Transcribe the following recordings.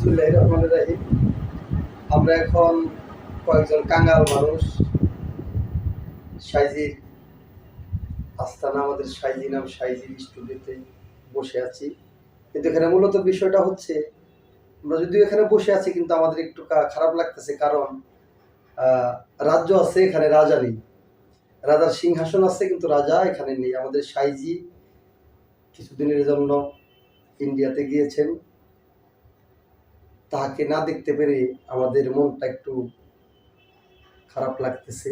বিসমিল্লাহির রহমানির রহিম। আমরা এখন কয়েকজন কাঙ্গাল মানুষ সাইজির আস্তানা, আমাদের সাইজি নাম সাইজির স্টুডিওতে বসে আছি। কিন্তু এখানে মূলত বিষয়টা হচ্ছে, আমরা যদিও এখানে বসে আছি কিন্তু আমাদের একটু খারাপ লাগতেছে, কারণ রাজ্য আছে, এখানে রাজা নেই। রাজার সিংহাসন আছে কিন্তু রাজা এখানে নেই। আমাদের সাইজি কিছুদিনের জন্য ইন্ডিয়াতে গিয়েছেন, তাকে না দেখতে পেরে আমাদের মনটা একটু খারাপ লাগতেছে।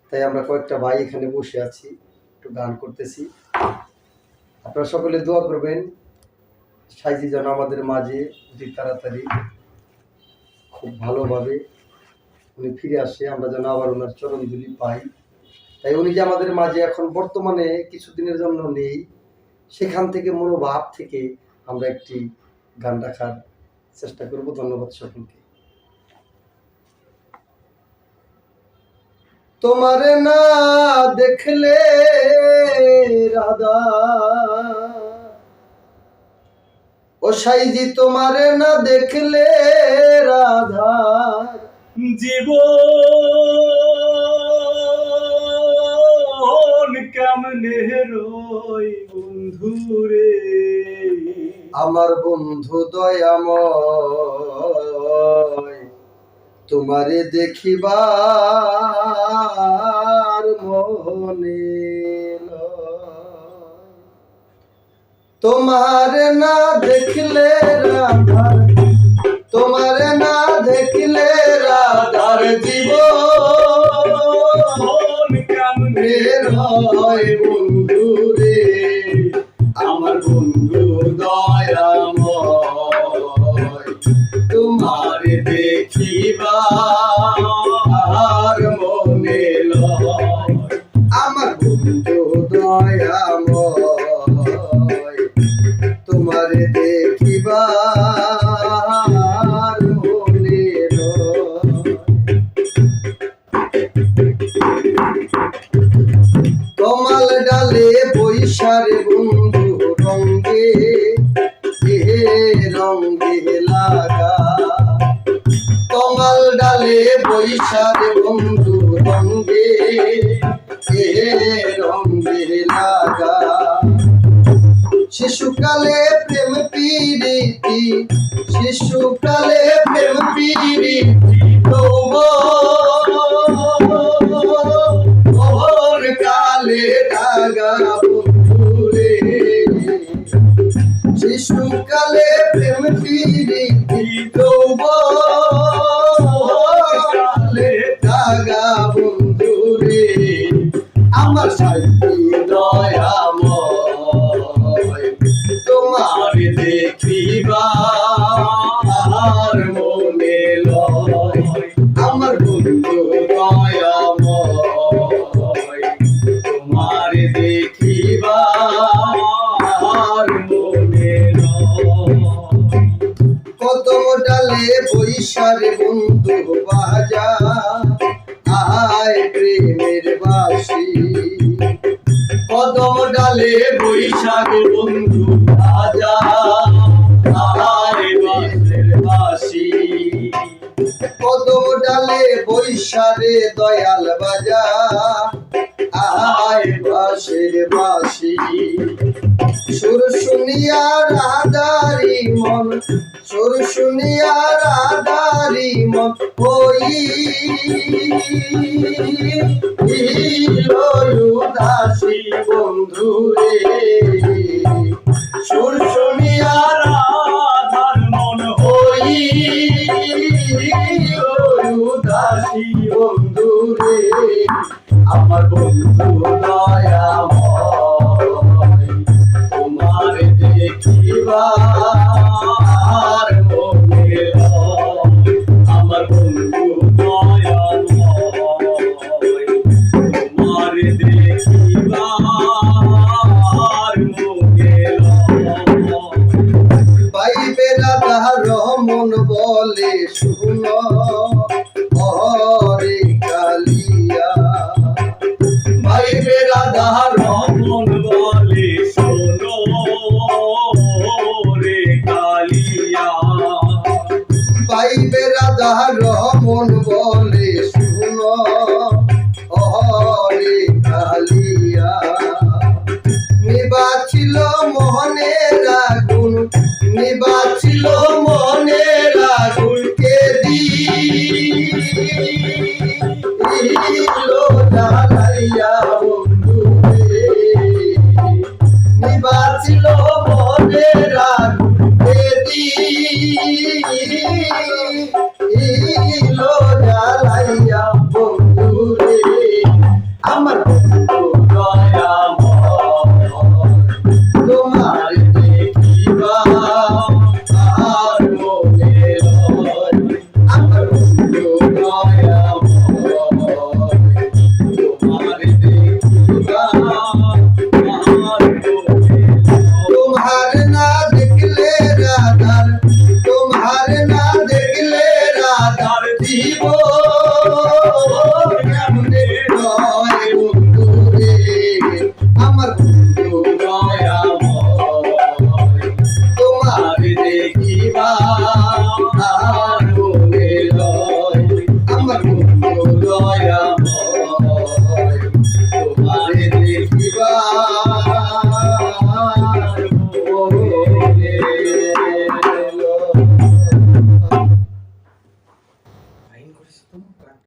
তাই আমরা কয়েকটা ভাই এখানে বসে আছি, একটু গান করতেছি। আপনারা সকলে দোয়া করবেন সাইজি যেন আমাদের মাঝে অতি তাড়াতাড়ি খুব ভালোভাবে উনি ফিরে আসে, আমরা যেন আবার ওনার চরণ ধুলি পাই। তাই উনি যে আমাদের মাঝে এখন বর্তমানে কিছুদিনের জন্য নেই, সেখান থেকে মনোভাব থেকে আমরা একটি গান রাখার চেষ্টা করব। ধন্যবাদ সকলকে। তোমারে না দেখলে রাধা, ও সাইজি তোমারে না দেখলে রাধা, জীবন কেমনে রই বন্ধুরে, আমার বন্ধু দয়াময়, তোমারে দেখিবার মনে লয়। তোমারে না দেখলে রাধার, তোমারে না দেখলে রাধার জীবন কেমনে রয় বন্ধুরে, আমার বন্ধু দয়াময়, তোমারে দেখিবার মনে লয়। আমার বন্ধু দয়াময়, তোমারে দেখিবার মনে লয়। কমাল ডালে বৈশারে বন্ধু রঙ্গে রঙ্গে লাগা, কমাল ডালে বৈশারে বন্ধু রঙ্গে রঙ্গে লাগা। শিশুকালে প্রেম প্রীতি, শিশুকালে প্রেম প্রীতি যৌবন কালে দাগা বন্ধুরে, শিশুকালে প্রেম প্রীতি যৌবন দাগা বন্ধুরে, আমার সাইজি দয়াময়, তোমার দেখিবার মনে লয়। আমার বন্ধু দয়াময়, তোমার দেখিবার মনে লয়। কদম ডালে বৈশারে বন্ধু বাজা, আয় প্রেমের বাসি, কদম ডালে বৈশাখ বন্ধু বাজা, আয় প্রেমের বাসি। কদম ডালে বৈশারে দয়াল বাজা, আয় বাঁশের বাসি। সুর শুনিয়া রাধারি মন, সুর শুনিয়া রাধারি মন হইল উদাসী বন্ধুরে, সুর শুনিয়া রাধার মন হইল উদাসী বন্ধুরে, আমার বন্ধু দয়াময়, তোমার দেখিবার মনে লয়। আমার বন্ধু দয়াময়, তোমার দেখিবার মনে লয়। পাইবে রাধা রমন বলে শুনো হরে কালিয়া, পাইবে রাধা রমন বলে শোনো রে কালিয়া, রাগ